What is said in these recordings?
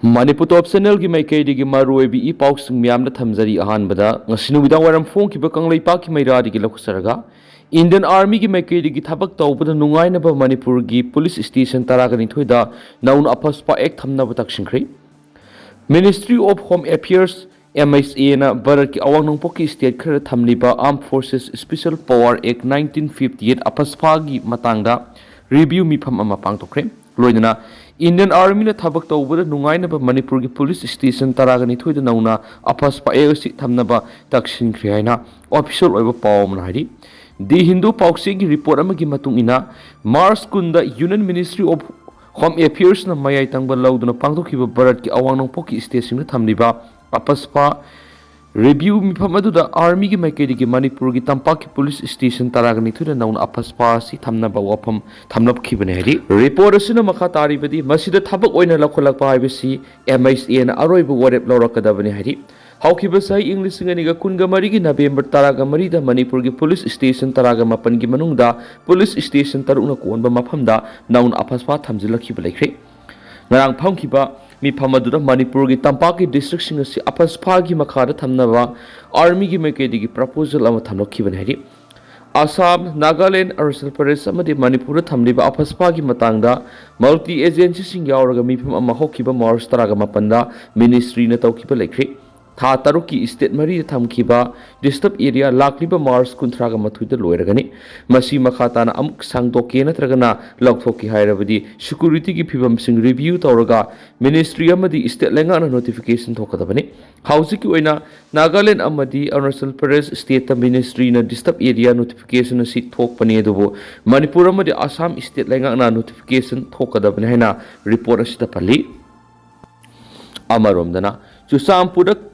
Manipur top channel gi maikei digi maroi bi pausing myam na thamjari ahan bada ngasinu bidang waram phone ki ba kanglei pa ki maira digi lokusaraga Indian Army gi maikei digi thabak tawbada nungai na ba Manipur gi police station taragani thoida naun AFSPA ek thamna ba takshinkhri Ministry of Home Affairs MSA na Bharat ki awang nungpoki state khara thamliba Armed Forces Special Power Act 1958 AFSPA gi matangda review mifam ama pangtokre loidana Indian Army na thabak tawbada nungai na ba Manipur gi police station taragani thoida nauna AFSPA si thamnaba takshinkhri haina official oiba pawm na hari The Hindu Pauksi gi report ama gi matung ina Mars kunda Union Ministry of Home Affairs na mayai tangba lauduna pangtokhiba Bharat ki awang nungpoki station na thamliba AFSPA review mifam aduda Army gi maikei gi Manipur gi tampak ki police station taragani thoida nauna AFSPA si thamnaba wafam thamnap khibane hari report asina makha tari badi masida thabak oina lakholak pa ibc MSA na aroiba warep lorakadabani hari Haukiba sai English nganiga kunga mari gi November taraga mari da Manipur gi police station taraga mapan gi manungda police station taruna konba mafamda naun AFSPA thamjilakhiba laikhre ngarang phangkiba mi phamadura Manipur gi tampaki district sing asi AFSPA gi makhada thamnaba army gi maikei gi proposal ama thamlokhiba hari Assam, Nagaland, Arunachal Pradesh amadi Manipur thamliba AFSPA gi matangda multi agency sing yauraga mi pham ama hokiba Mars taraga mapanda ministry na tawkiba laikhre Tha taruki state mari thamkiba disturb area lakliba Mars kunthraga mathuida loiragani masi makhatana amuk sangdoke natragana laukhoki hairabadi security gi phibam sing review tawraga ministry amadi state lenga na notification thokadabani Haojik2 oina Nagaland amadi Arunachal Pradesh state ministry na disturb area notification si thokpani adubo Manipur amadi Assam state lenga na notification thokadabani haina report asita pali Amaromdana Chusampur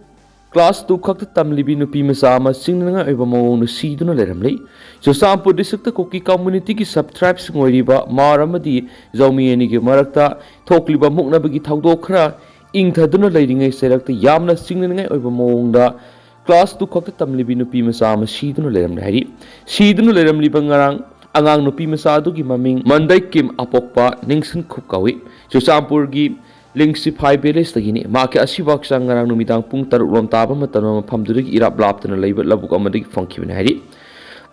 Class 2 khakta tamlibi nupi masa ama singnanga eba mawong siduna leramlei Chusampur district koki community ki sub tribes ngoiriba maramadi zawmi ani gi marakta thokliba muknabagi thawdok khara ingthaduna leiringai serakta yamna singnanga eba mawongda Class 2 khakta tamlibi nupi masa ama siduna leramlei hari siduna leramli bangarang Angang nupi masa adu gi maming Mandai Kim Apokpa ningsin khupkawi Chusampur gi Lingsip Highway listagini maki asibak sang ngarang numidang pung taruk rom taba matano maphamdudagi irap laptana leiba labuk amadagi fangkhibani hari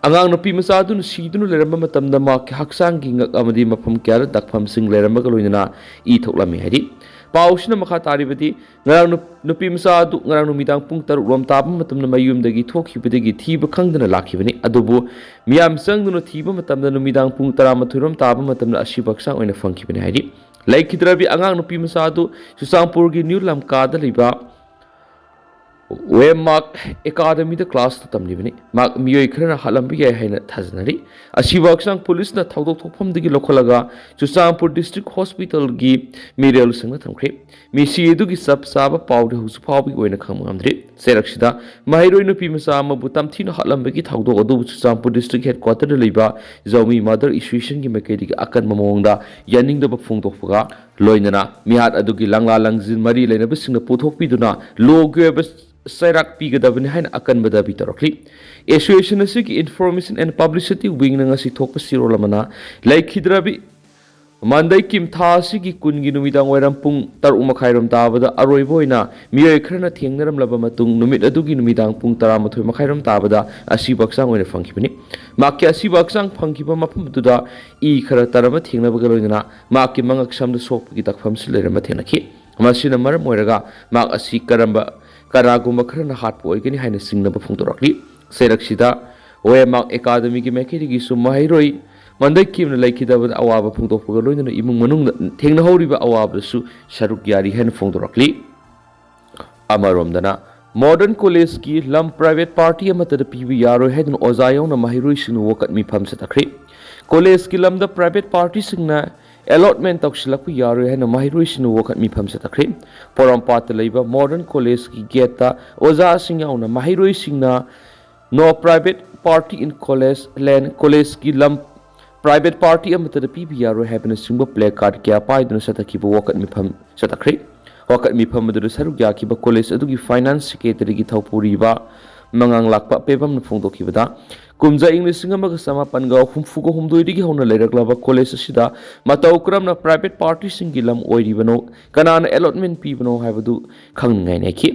Angang nupi masa adu sidunu leramba matamda maki haksang gi ngak amadi mafam kyara dakpham sing leramba galoinana I thoklami hari Pausina makha taribadi ngarang nupi masa adu ngarang numidang pung taruk rom taba matamna mayumdagi thokhibadagi thiba khangdana lakhibani adubu miyam sangduna thiba matamda numidang pung 12 rom taba matamna asibak sang oina fangkhibani hari Laikidrabi Angang nupi masadu Chusampur gi New Lamkada liba Mark Academy the class to tamlibani Mark Miyoi Krana Halambi haina thaznari Asibak sang police na thawdok thokpham digi lokhalaga Chusampur district hospital gi Mirial sangna thamkhre Misi edu gi sab saba pawde husu pawbi oina khamamdri Seraksida Mahiroi nupi masa ama butam thina halambi gi thawdok adu Chusampur district headquarter liba Zawmi mother issue gi maikei digi akan mamongda yaning da bafung tokpaga loinana mihat adu gi langla langjin mari leina bisingna puthokpiduna loge Sairak pigadabani hain akan badabi tarokli Association asigi Information and Publicity wing na ngasi thokpa sirolamana laikhidrabi Mandai Kim tha asigi kungi numidang wairam pung taruk makhairam tabada aroiboina miyoi khrana thengnaram laba matung numit adugi numidang pung 13 makhairam tabada asibaksang oina fangkhibani makki asibaksang phangkhiba mafam duda I khara tarama thengnabaga loina makki mangak samda sokpagi takpham silerama thenakhi masina maram oiraga mak asi karamba Karaguma Krana Hat Boy Gini Haina Singna Bafungtorokli, Seraksida, Mark Academy gi Makiri gi Sumahiroi, Mandai Kim Lakida with Awaba Pungtopolo in the Imunung, Tengna Horiba Awab Su, Sharuk Yari Hen Fungtorokli, Amaromdana, Modern College ki Lam Private Party Amata the PVR head in Ozayon Mahiroi Sinu walk at me Pamsatakri, College ki Lam the Private Party Singna. Allotment takshilakpu yaru hai na mahiroi sinu wakat mifam satakri poram pata leiba modern college ki geta oza sing yauna mahiroi singna no private party in college land college ki lam private party amata the PBR having a single play card kya pai dun satakiba wakat mifam satakri wakat mifam adu sarugya kiba college adugi finance secretary ki thawpuri ba mangang lakpa pebam na phongdokibada kumja English ngamaga samapan ga humfugo humdoidigi hona leiraklaba college asida matau kramna private party singilam oiribano kanana allotment pibano haibadu khangngai neki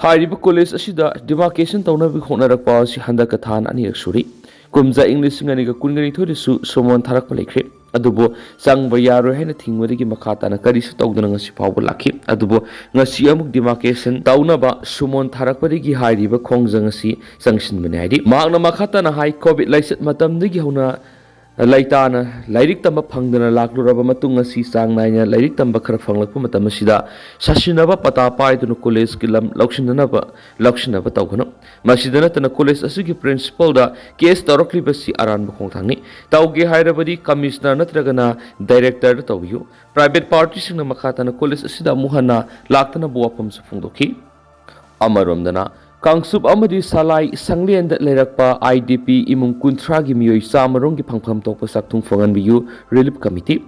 hairiba college asida demarcation tawnabi honarakpa si handaka than ani suri kumja English ngani ga kungani thorisu somon tharakpa lekre adubo sangba yaro hena thingwadi makata na kari su tawdana ngasi pawba lakhi adubo ngasi amuk demarcation tawnaba sumon tharakpadi gi hairiba khongjang asi sangshin bane haidi magna makata na hai covid laisat matam digi hona laitana lairik tamba phangdana lakluraba matung asi sang naina lairik tamba khara phanglakpa matam asida sasinaba pata paiduna college ki lam lakshinaba tawgano masidana tana college asigi principal da case tarakli basi aran khongthangni tawge hairabadi commissioner natragana director da tawyu private party singna makata na college asida muhana laktana buapam su phongdoki amaromdana Kangsup amadi salai sanglien da lerakpa IDP imung kuntra gi miyoi samarong gi phangpham tokpa sakthung fongan biyu relief committee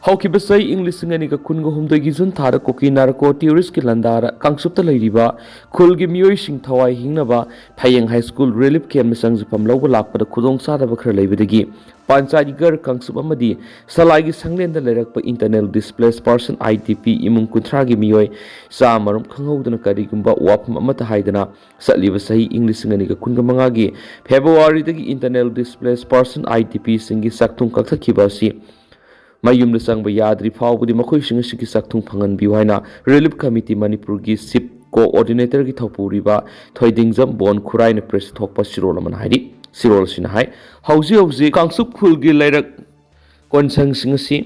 Haukibasai English ngani ka kungo humdoi gi jun thara koki narko tourist ki landara Kangsup ta leiriba khul gi miyoi sing thawai hingnaba Phayeng high school relief camp misang jupam lawba lakpa da khudong sa da bakhra leibidagi Panchayat gar Kangsup amadi salai gi sanglien da lerakpa internal displaced person IDP imung kuntra gi miyoi samarom khanghaudana karigumba wapam amata haidana satliba sahi English ngani ka kunga manga gi February dagi internal displaced person IDP singi sakthung kakthakhiba si mayum da sangba yadri phawbudi makhoi singa sigi sakthung phangan bi haina relief committee Manipur gi sip coordinator gi thopuriba thoidingjam bon khurai na press thokpa sirol man haidi sirol sin hai hauji Kangsup khul gi lairak konsang singa si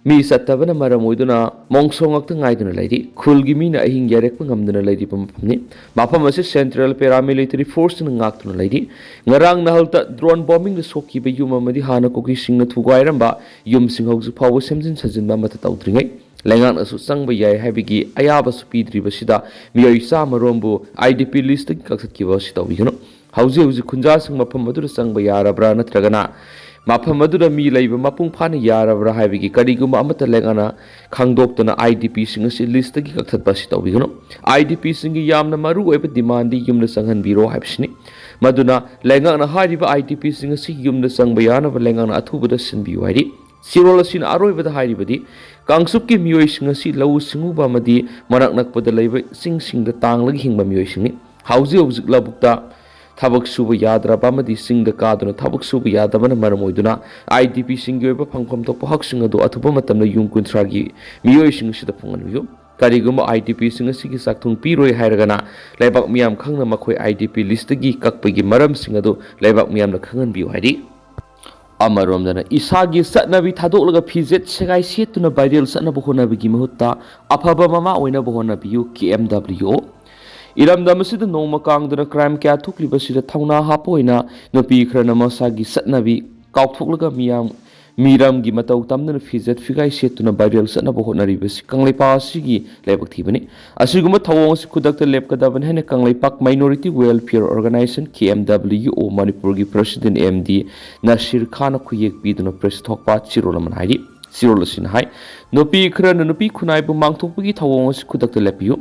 mi satabana maramoiduna mongsongak ta ngaiduna lairi khul gi mi na ahing yarek pangamduna lairi pamapni mapam ase central paramilitary force na ngaktuna lairi ngarang nahalta drone bombing da sokki be yuma madi hana koki singna thugairamba yum singhauju phawo semjin sajinba mata tawdringai lengang asu sangba yai habigi ayaba su pidriba sida miyoi sa marombu IDP list ki kaksatkiba si tawbigano hauji khunja sing mapam madura sangba yarabra natragana mapam madura mi laiba mapung phana yarabra haibigi kariguma amata lengana khangdoktuna IDP sing asi list ki kakthatpa si tawbigano IDP sing gi yamna maru oiba demand di yumna sanghan biro haibsini maduna lengana hariba IDP sing asi yumna sangba yana lengana athubuda sinbiu hairi sirol asin aroibada hairibadi Kangsup ki miyoi sing asi lau singuba madi marak nakpada laiba singda tanglagi hingba miyoi singi hauji labukta Thabak suba yadraba amadi singda kaduna thabak suba yadabana maramoiduna IDP singi oiba phangpham tokpa haksing adu athuba matamna yung kuntragi miyoi sing sida phonganbiyo kariguma IDP sing asigi sakthung piroi hairagana laibak miyam khangna makhoi IDP list gi kakpagi maram sing adu laibak miyam na khanganbiyo hairi amaromdana isagi satnabi thadolaga fijet segai setuna viral satnabu honabigi mahutta afaba mama oina bohonabiyu KMWO Iramdam asida nongma kangdana crime kya thukliba sida thawna hapoina nupi khrana masagi satnabi kaukthoklaga miram gi matau tamdana fijet figai setuna viral satnabu honariba si kangleipa asigi lebak thibani asiguma thawong si khudakta lepkadaban hena kangleipak minority welfare organization KMWO Manipur gi president MD Nasir Khan khuyek biduna press thokpa chirolaman haidi sirolasin hai nupi khrana nupi khunai bu mangthokpagi thawong si khudakta lepiyu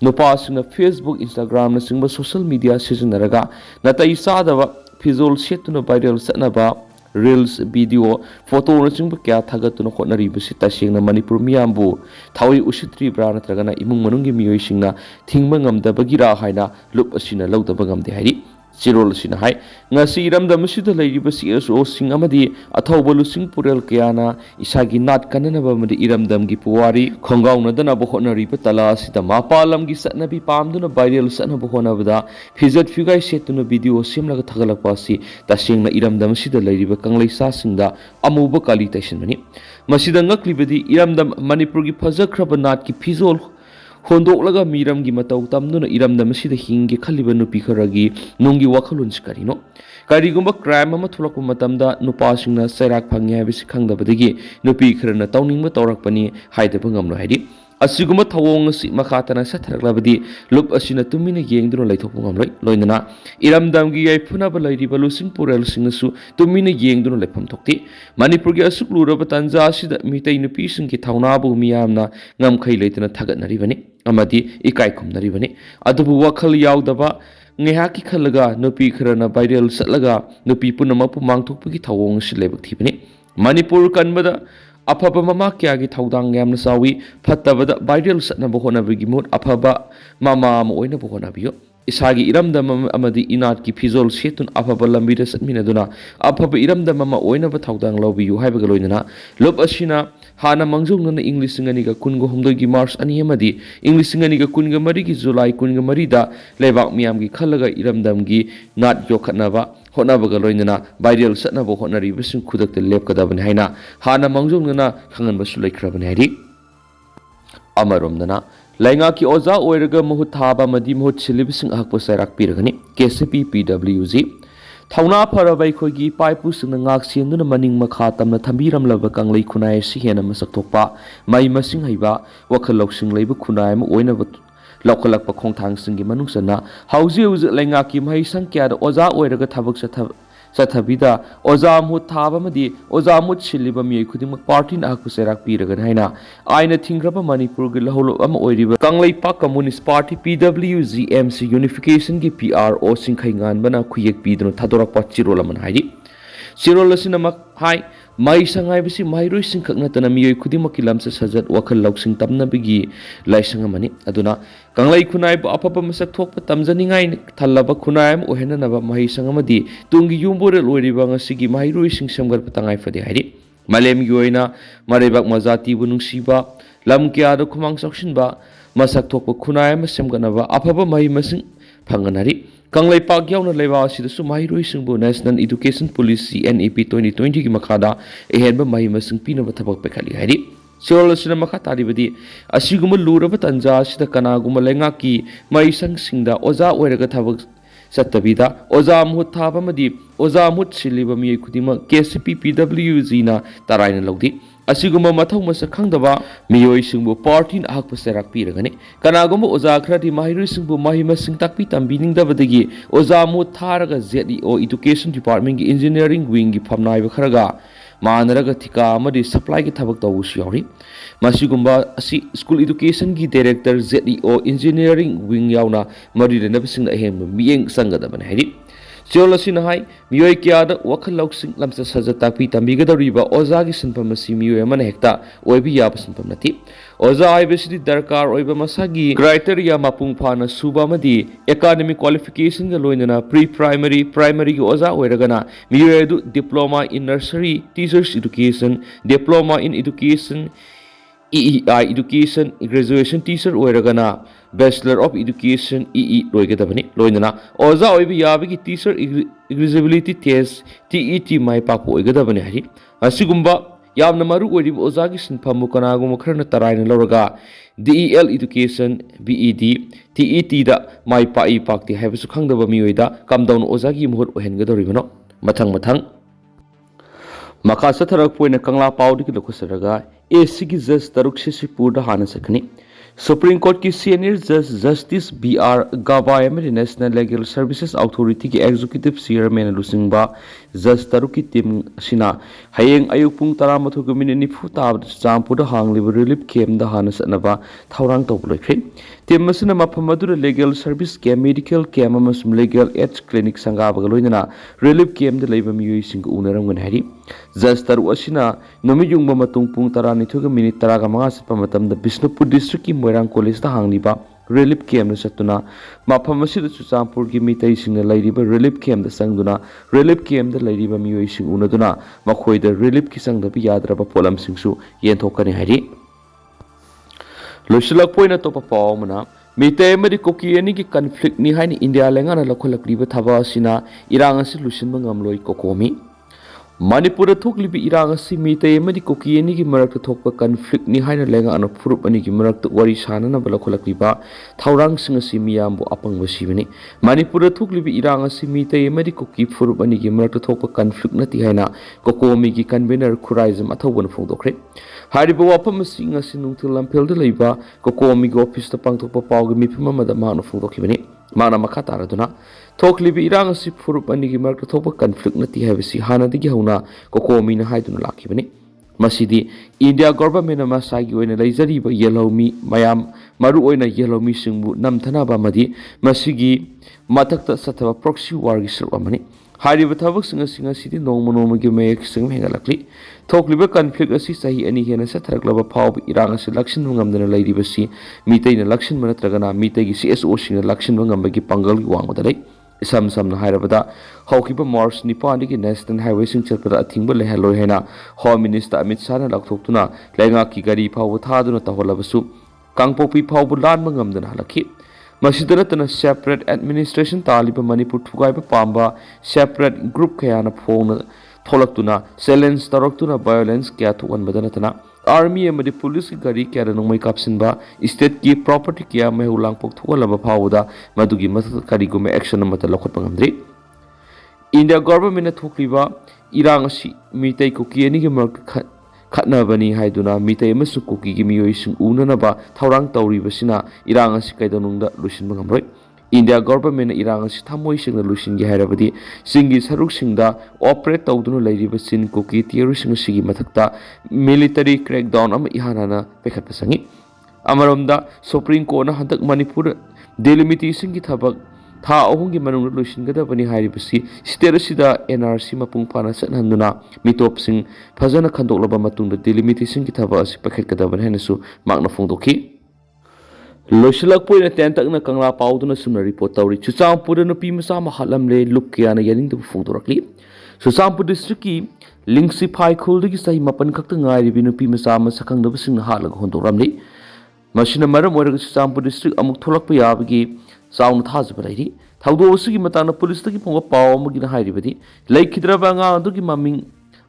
Nupa singna Facebook, Instagram na singba social media sizinaraga natai sadaba fizol setuna viral satnaba reels video photo na singba kya thagatuna khotnariba si tasengna Manipur miyambu thawi usitri bra natragana imung manunggi miyoi singna thingba ngamdabagira haina lup asina lawdaba ngamde hairi sirol sina hai ngasi iramdam sida leiriba CSO sing amadi athawba lusing purel kyana isagi nat kananaba madi iramdam gi puwari khongauna dana bohonari pa tala sida mapalam gi satnabi pamduna viral satna bohonabada fizat figai setuna video simlaga thagalakpa si tasengna iramdam sida leiriba kangleisa singda amuba kali taishin mani masida ngaklibadi iramdam Manipur gi phajakraba nat ki fizol Hondok miram gi matau tamduna iramdam sida hingi khaliba nupi kharagi nungi wakhalun sikarino karigumba crime ama thulakpa matamda nupa singna sairak phangya habisi khangdabadagi nupi kharana tawningba tawrakpani haidaba ngamno haidi asiguma thawong si makhatana satharaklabadi lup asina tumina yengduna laithokpa ngamloi loinana iramdam gi yaifuna ba lairiba lusing purel singnasu tumina yengduna lepham thokti Manipur gi asukluraba tanja sida mitai nupi singki thawnabu miyamna ngamkhai leitana thagatnaribani amadi ikai khumnaribani adubu wakhal yaudaba ngehaki khalaga nupi kharana viral satlaga nupi punamapu mangthokpagi thawong silebak thibani Manipur kanbada afaba mama kyagi thaudang yamna sawi phattabada viral satnaba honabagi mut afaba mama ama oina bohonabiyo isagi iramdam amadi inat ki fizol setun afaba lambida satminaduna afaba iramdam ama oina ba thaudang lawbiyu haibaga loinana lob asina hana mangjongna English singaniga kungo humdogi March ani amadi English singaniga kunga mari gi July kunga mari da lebak miyam gi khalaga iramdam gi nat yokhatnaba honnabaga loinana viral satnaba honari bisin khudakta lepkadabani haina hana mangjongna khangan basu laikhrabani hairi amaromdana lainga ki oza oiraga mahut thaba madi mahut silibising ahakpa sairak piragani KCP PWG Thauna Parabai Kogi Paipu Sinangak Sinduna Maning Makha Tamna Thambiram Lava Kanglei Kunai Sihena Masak Thokpa Mai Masing Haiba Wakhalok Sing Leiba Kunai Ma Oina Laukalakpa Khongthang Singi Manungsana Hauzi Laingaki Mai Sangkya Oza Oiraga Thabak Sathabida Oza Mut Thaba Madi Oza Mut Shiliba Mi Kudimak Party Ahakpu Sairak Piragan Haina Aina Thingraba Manipur Gi Laholo Ama Oiriba Kanglei Pak Communist Party PWGMC Unification Gi PRO Singkhaingan Bana Khuyek Pidno Thadora Pachiro Laman Haidi Chirol Asinamak Hai Mai Sangai Bisi Mairoi Singkhakna Tana Miyoi Kudimaki Lamsa Sajat Wakhal Loksing Tamna Bigi Laisangamani Aduna Kanglei Kunai Apapa Masak Thokpa Tamjaningai Thalaba Kunai Ohenanaba Mai Sangamadi Tungi Yumbore Loiriba Ngasigi Mairoi Sing Samgar Patangai Fadi Haidi Malem Yoina Marebak Mazati Bunungsiba Lam Kyada Kumang Sakshinba Masak Thokpa Kunai Masamganaba Apapa Mai Masing Panganari Kanglei Pak Yauna Leva Sidasu Mahiroi Singbu National Education Policy NEP 2020 ki makada ehenba mahima sing pinaba thabak pekhali hairi Sirol asina makha taribadi asiguma luraba tanja sida kanaguma lenga ki mai sang singda oza oiraga thabak sattabida oza mut thaba madi oza mut siliba mi khudima KCP PWG na taraina lawdi asiguma mathau masa khangdaba miyoi singbu party na hakpa serak piragani kanaguma oza khradi mahiroi singbu mahima sing takpi tambining dabadagi oza mu tharaga ZEO Education Department gi Engineering Wing gi phamnai ba kharaga manaraga thika amadi supply gi thabak tawusi yauri masigumba asi school education gi director ZEO Engineering Wing yauna mari renab sing da hem miyeng sangadabane hairi Siolasi Nahai, Miyoi Kiada, Wakalok Sing Lamsa Sajatapi, Tamiga Riba, Ozagi Sinpamasi, Mio Manhecta, Obi Yapasinpamati. Oza Ibesidi Darkar, Oiba Masagi, criteria Mapung Pana, Subamadi, academic qualification Galoina, pre-primary, primary Oza Oiragana, Mio Edu, diploma in nursery, teachers education, diploma in education, EEI education, graduation teacher Oiragana. Bachelor of Education EE Loigadabani Loinana Oza Oibi Yabiki teacher eligibility test TET Mai Papo Oigadabani Hari Asigumba Yamnamaru Odi Ozagi Sinpamu Kanago Makarna Taraina Loraga DEL Education BED TET da Mai Pai Pakti Habsukang the Bamioida come down Ozagi Mur Ohengadorivano Matang Makasa Tarak Point Kangla Paudi Lokosaraga Sigi Zes Taruk-Ccpur da Hanasakani Supreme Court की Senior Judge Justice B.R. Gabay National Legal Services Authority की Executive Chairman Lusingba Judge Taruk की team Sina Hayeng Ayuk Pung Taramathu Gumini Futa Champuda Hang Liber Relief Came the Hanas Anaba Taurang Topulekri Team Masina Mapamadur Legal Service Came Medical Came Amasum Legal Edge Clinic Sangabagaloina Relief Came the Labor Musing Unaram Hari Judge Taru Asina Nomiyung Mamatung Pung Tarani took a minute Taragamas Pamatam the Bishnupur District Moirang College the Hangliba Relief Camp the Satuna Mapamasi the Chusampur give me tasting the lady by Relief Camp the Sanguna Relief Camp the lady by Muising Unaduna Makoi the Relief Kisang the Piadraba Polam Singsu Yentokani Hari Lushila Poina Topa Paumana Mite Medikoki any conflict ni Hani India Langana Lokolak Liba Tabasina Irangasi Lushin Bangamloi Kokomi Manipur Thoklibi Irangasi Mite Medikoki any Marak Tokpa conflict ni Hina Langa and a Purup and Gimarak Wari Shana Balakolakiba Taurang Singasi Miambo Apang Vasivini Manipur Thoklibi Irangasi Mite Medikoki Purup and Gimarak Tokpa conflict Natihana Kokomigi convener Kurizam Atawan Fodokre Haribo Apamasinga Sinuntil and Pildaliba Kokomig office the Pangtopa Pau Mipima the man of Fodokivini Mana Makataraduna Thoklibi Irangasi Purup and Gimarak Topa conflict Nati Havisi Hana the Gihuna Kokomina Haidun Lakivini ꯃꯁꯤꯗꯤ India ꯒꯣꯚꯔꯟꯃꯦꯟꯠꯅ ꯃꯁꯥꯒꯤ ꯑꯣꯏꯅ ꯂꯩꯖꯔꯤꯕ ꯌꯦꯜꯍꯧꯃꯤ ꯃꯌꯥꯝ ꯃꯔꯨꯑꯣꯏꯅ ꯌꯦꯜꯍꯧꯃꯤꯁꯤꯡꯕꯨ ꯅꯝꯊꯅꯕ ꯑꯃꯗꯤ ꯃꯁꯤꯒꯤ ꯃꯊꯛꯇ ꯆꯠꯊꯕ ꯄ꯭ꯔꯣꯛꯁꯤ ꯋꯥꯔꯒꯤ ꯁꯔꯨꯛ ꯑꯃꯅꯤ꯫ ꯍꯥꯏꯔꯤꯕ ꯊꯕꯛꯁꯤꯡ ꯑꯁꯤ ꯉꯁꯤꯗꯤ ꯅꯣꯡꯃ ꯅꯣꯡꯃꯒꯤ ꯃꯌꯦꯛ ꯁꯦꯡꯕ ꯍꯦꯟꯒꯠꯂꯛꯂꯤ꯫ ꯊꯣꯛꯂꯤꯕ ꯀꯟꯐ꯭ꯂꯤꯛ ꯑꯁꯤ ꯆꯍꯤ 2 ꯍꯦꯟꯅ ꯆꯠꯊꯔꯛꯂꯕ ꯐꯥꯎꯕ ꯏꯔꯥꯡ ꯑꯁꯤ ꯂꯥꯛꯁꯤꯟꯕ ꯉꯝꯗꯅ ꯂꯩꯔꯤꯕꯁꯤ ꯃꯤꯇꯩꯅ ꯂꯥꯛꯁꯤꯟꯕ ꯅꯠꯇ꯭ꯔꯒꯅ ꯃꯤꯇꯩꯒꯤ CSOꯁꯤꯡꯅ ꯂꯥꯛꯁꯤꯟꯕ ꯉꯝꯕꯒꯤ ꯄꯥꯡꯒꯜꯒꯤ ꯋꯥꯡꯃꯗ ꯂꯩ꯫ ꯏꯁꯝ ꯁꯝꯅ ꯍꯥꯏꯔꯕꯗ ꯍꯧꯈꯤꯕ ꯃꯥꯔꯆ 9ꯗꯒꯤ ꯅꯦꯁꯅꯦꯜ ꯍꯥꯏꯋꯦꯁꯤꯡ ꯆꯠꯄꯗ ꯑꯊꯤꯡꯕ ꯂꯩꯍꯜꯂꯣꯏ ꯍꯥꯏꯅ ꯍꯣꯝ ꯃꯤꯅꯤꯁꯇꯔ ꯑꯃꯤꯠ ꯁꯥꯍꯅ ꯂꯥꯎꯊꯣꯛꯇꯨꯅ ꯂꯩꯉꯥꯛꯀꯤ ꯒꯥꯔꯤ ꯐꯥꯎꯕ ꯊꯥꯗꯨꯅ ꯇꯧꯍꯜꯂꯕꯁꯨ ꯀꯥꯡꯄꯣꯛꯄꯤ ꯐꯥꯎꯕ ꯂꯥꯟꯕ ꯉꯝꯗꯅ ꯍꯜꯂꯛꯈꯤ꯫ ꯃꯁꯤꯗ ꯅꯠꯇꯅ ꯁꯦꯄꯔꯦꯠ ꯑꯦꯗꯃꯤꯅꯤꯁꯇ꯭ꯔꯦꯁꯟ ꯇꯥꯜꯂꯤꯕ ꯃꯅꯤꯄꯨꯔ ꯊꯨꯒꯥꯏꯕ ꯄꯥꯝꯕ ꯁꯦꯄꯔꯦꯠ ꯒ꯭ꯔꯨꯞ ꯀꯌꯥꯅ ꯐꯣꯡꯅ ꯊꯣꯛꯂꯛꯇꯨꯅ ꯆꯦꯂꯦꯟꯖ ꯇꯧꯔꯛꯇꯨꯅ ꯚꯥꯏꯑꯣꯂꯦꯟꯁ ꯀꯌꯥ ꯊꯣꯛꯍꯟꯕꯗ ꯅꯠꯇꯅ ꯑꯥꯔꯃꯤ ꯑꯃꯗꯤ ꯄꯨꯂꯤꯁꯀꯤ ꯒꯥꯔꯤ ꯀꯌꯥꯗ ꯅꯣꯡꯃꯩ ꯀꯥꯞꯁꯤꯟꯕ, ꯏꯁꯇꯦꯠꯀꯤ ꯄ꯭ꯔꯣꯄꯔꯇꯤ ꯀꯌꯥ ꯃꯩꯍꯧ ꯂꯥꯡꯄꯣꯛ ꯊꯣꯛꯍꯜꯂꯕ ꯐꯥꯎꯕꯗ ꯃꯗꯨꯒꯤ ꯃꯊꯛꯇ ꯀꯔꯤꯒꯨꯝꯕ ꯑꯦꯛꯁꯟ ꯑꯃꯠꯇ ꯂꯧꯈꯠꯄ ꯉꯝꯗ꯭ꯔꯤ꯫ ꯏꯟꯗꯤꯌꯥ ꯒꯣꯚꯔꯟꯃꯦꯟꯠꯅ ꯊꯣꯛꯂꯤꯕ ꯏꯔꯥꯡ ꯑꯁꯤ ꯃꯤꯇꯩ ꯀꯨꯀꯤ ꯑꯅꯤꯒꯤ ꯃꯔꯛꯇ ꯈꯠꯅꯕꯅꯤ ꯍꯥꯏꯗꯨꯅ ꯃꯤꯇꯩ ꯑꯃꯁꯨꯡ ꯀꯨꯀꯤꯒꯤ ꯃꯤꯑꯣꯏꯁꯤꯡ ꯎꯅꯅꯕ ꯊꯧꯔꯥꯡ ꯇꯧꯔꯤꯕꯁꯤꯅ ꯏꯔꯥꯡ ꯑꯁꯤ ꯀꯩꯗꯧꯅꯨꯡꯗ ꯂꯣꯏꯁꯤꯟꯕ ꯉꯝꯂꯣꯏ꯫ ꯏꯟꯗꯤꯌꯥ ꯒꯣꯚꯔꯟꯃꯦꯟꯠꯅ ꯏꯔꯥꯡ ꯑꯁꯤ ꯊꯃꯣꯏ ꯁꯦꯡꯅ ꯂꯣꯏꯁꯤꯟꯒꯦ ꯍꯥꯏꯔꯕꯗꯤ ꯆꯤꯡꯒꯤ ꯁꯔꯨꯛꯁꯤꯡꯗ ꯑꯣꯄꯔꯦꯠ ꯇꯧꯗꯨꯅ ꯂꯩꯔꯤꯕ ꯆꯤꯡ ꯀꯨꯀꯤ ꯇꯦꯔꯣꯔꯤꯁꯤꯡ ꯑꯁꯤꯒꯤ ꯃꯊꯛꯇ ꯃꯤꯂꯤꯇꯔꯤ ꯀ꯭ꯔꯦꯛꯗꯥꯎꯟ ꯑꯃ ꯏꯍꯥꯟ ꯍꯥꯟꯅ ꯄꯥꯏꯈꯠꯄ ꯆꯪꯏ꯫ ꯑꯃꯔꯣꯝꯗ ꯁꯨꯄ꯭ꯔꯤꯝ ꯀꯣꯔꯠꯅ ꯍꯟꯗꯛ ꯃꯅꯤꯄꯨꯔ ꯗꯤꯂꯤꯃꯤꯇꯦꯁꯟꯒꯤ ꯊꯕꯛ ꯊꯥ 3ꯒꯤ ꯃꯅꯨꯡꯗ ꯂꯣꯏꯁꯤꯟꯒꯗꯕꯅꯤ ꯍꯥꯏꯔꯤꯕꯁꯤ ꯁ꯭ꯇꯦꯠ ꯑꯁꯤꯗ NRC ꯃꯄꯨꯡ ꯐꯥꯅ ꯆꯠꯍꯟꯗꯨꯅ ꯃꯤꯇꯣꯞꯁꯤꯡ ꯐꯖꯅ ꯈꯟꯗꯣꯛꯂꯕ ꯃꯇꯨꯡꯗ ꯗꯤꯂꯤꯃꯤꯇꯦꯁꯟꯒꯤ ꯊꯕꯛ ꯑꯁꯤ ꯄꯥꯏꯈꯠꯀꯗꯕꯅꯤ ꯍꯥꯏꯅꯁꯨ ꯃꯍꯥꯛꯅ ꯐꯣꯡꯗꯣꯛꯈꯤ꯫ ꯂꯣꯏꯁꯤꯜꯂꯛꯄ ꯑꯣꯏꯅ ꯇꯦꯟꯇꯛꯅ ꯀꯪꯂꯥ ꯄꯥꯎꯗꯨꯅ ꯁꯨꯝꯅ ꯔꯤꯄꯣꯔꯠ ꯇꯧꯔꯤ꯫ ꯆꯨꯔꯆꯥꯟꯄꯨꯔꯗ ꯅꯨꯄꯤ ꯃꯆꯥ ꯑꯃ ꯍꯥꯠꯂꯝꯂꯦ, ꯂꯨꯞ ꯀꯌꯥꯅ ꯌꯥꯅꯤꯡꯗꯕ ꯐꯣꯡꯗꯣꯔꯛꯂꯤ꯫ ꯆꯨꯔꯆꯥꯟꯄꯨꯔ ꯗꯤꯁꯇ꯭ꯔꯤꯛꯀꯤ ꯂꯤꯡꯁꯤꯐꯥꯏ ꯈꯨꯜꯗꯒꯤ ꯆꯍꯤ 9 ꯈꯛꯇ ꯉꯥꯏꯔꯤꯕꯤ ꯅꯨꯄꯤ ꯃꯆꯥ ꯑꯃ ꯁꯛꯈꯪꯗꯕꯁꯤꯡꯅ ꯍꯥꯠꯂꯒ ꯍꯨꯟꯗꯣꯛꯂꯝꯂꯤ꯫ ꯃꯁꯤꯅ ꯃꯔꯝ ꯑꯣꯏꯔꯒ ꯆꯨꯔꯆꯥꯟꯄꯨꯔ ꯗꯤꯁꯇ꯭ꯔꯤꯛ ꯑꯃꯨꯛ ꯊꯣꯛꯂꯛꯄ ꯌꯥꯕꯒꯤ ꯆꯥꯎꯅ ꯊꯥꯖꯕ ꯂꯩꯔꯤ꯫ ꯊꯧꯗꯣꯛ ꯑꯁꯤꯒꯤ ꯃꯇꯥꯡꯗ ꯄꯨꯂꯤꯁꯇꯒꯤ ꯐꯪꯕ ꯄꯥꯎ ꯑꯃꯒꯤꯅ ꯍꯥꯏꯔꯤꯕꯗꯤ ꯂꯩꯈꯤꯗ꯭ꯔꯕ ꯑꯉꯥꯡ ꯑꯗꯨꯒꯤ ꯃꯃꯤꯡ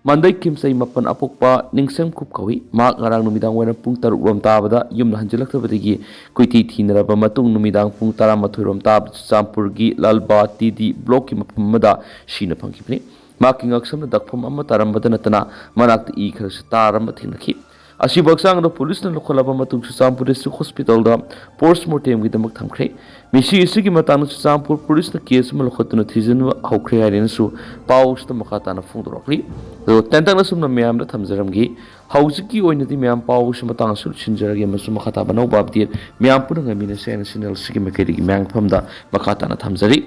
ꯃꯟꯗꯩꯀꯤꯝ ꯆꯍꯤ 9 ꯑꯄꯣꯛꯄ ꯅꯤꯡꯁꯦꯝꯈꯨꯞ ꯀꯧꯏ꯫ ꯃꯍꯥꯛ ꯉꯔꯥꯡ ꯅꯨꯃꯤꯗꯥꯡ ꯋꯥꯏꯔꯝ ꯄꯨꯡ 6 ꯇꯥꯕꯗ ꯌꯨꯝꯗ ꯍꯟꯖꯤꯜꯂꯛꯇꯕꯗꯒꯤ ꯀꯣꯏꯊꯤ ꯊꯤꯅꯔꯕ ꯃꯇꯨꯡ ꯅꯨꯃꯤꯗꯥꯡ ꯄꯨꯡ 11 ꯇꯥꯕꯗ ꯆꯨꯔꯆꯥꯟꯄꯨꯔꯒꯤ ꯂꯥꯜꯕꯥ TD ꯕ꯭ꯂꯣꯛꯀꯤ ꯃꯐꯝ ꯑꯃꯗ ꯁꯤꯅ ꯐꯪꯈꯤꯕꯅꯤ꯫ ꯃꯍꯥꯛꯀꯤ ꯉꯛꯁꯝꯗ ꯗꯛꯐꯝ ꯑꯃ ꯇꯥꯔꯝꯕꯗ ꯅꯠꯇꯅ ꯃꯅꯥꯛꯇ ꯏ ꯈꯔꯁꯨ ꯇꯥꯔꯝꯕ ꯊꯦꯡꯅꯈꯤ꯫ ꯑꯁꯤꯕꯨ ꯍꯛꯆꯥꯡꯗ ꯄꯨꯂꯤꯁꯅ ꯂꯧꯈꯠꯂꯕ ꯃꯇꯨꯡ ꯆꯨꯔꯆꯥꯟꯄꯨꯔ ꯗꯤꯁꯇ꯭ꯔꯤꯛ ꯍꯣꯁꯄꯤꯇꯥꯜꯗ ꯄꯣꯁꯠꯃꯣꯔꯇꯦꯝꯒꯤꯗꯃꯛ ꯊꯝꯈ꯭ꯔꯦ꯫ ꯃꯤꯁꯤ ꯑꯁꯤꯒꯤ ꯃꯇꯥꯡꯗ ꯆꯨꯔꯆꯥꯟꯄꯨꯔ ꯄꯨꯂꯤꯁꯅ ꯀꯦꯁ ꯑꯃ ꯂꯧꯈꯠꯇꯨꯅ ꯊꯤꯖꯤꯟꯕ ꯍꯧꯈ꯭ꯔꯦ ꯍꯥꯏꯅꯁꯨ ꯄꯥꯎ ꯑꯁꯤꯗ ꯃꯈꯥ ꯇꯥꯅ ꯐꯣꯡꯗꯣꯔꯛꯂꯤ꯫ ꯑꯗꯣ ꯇꯦꯟꯇꯛꯅ ꯁꯨꯝꯅ ꯃꯌꯥꯝꯗ ꯊꯝꯖꯔꯝꯈꯤ꯫ ꯍꯧꯖꯤꯛꯀꯤ ꯑꯣꯏꯅꯗꯤ ꯃꯌꯥꯝ ꯄꯥꯎ ꯑꯁꯤ ꯃꯇꯥꯡ ꯑꯁꯤ ꯂꯣꯏꯁꯤꯟꯖꯔꯒꯦ ꯑꯃꯁꯨꯡ ꯃꯈꯥ ꯇꯥꯕ ꯑꯅꯧꯕ ꯑꯞꯗꯦꯠ ꯃꯌꯥꯝ ꯄꯨꯟꯅ ꯉꯥꯏꯃꯤꯟꯅꯁꯦ ꯍꯥꯏꯅ ꯆꯦꯅꯦꯜ ꯑꯁꯤꯒꯤ ꯃꯥꯏꯀꯩꯗꯒꯤ ꯃꯌꯥꯝꯐꯝꯗ ꯃꯈꯥ ꯇꯥꯅ ꯊꯝꯖꯔꯤ꯫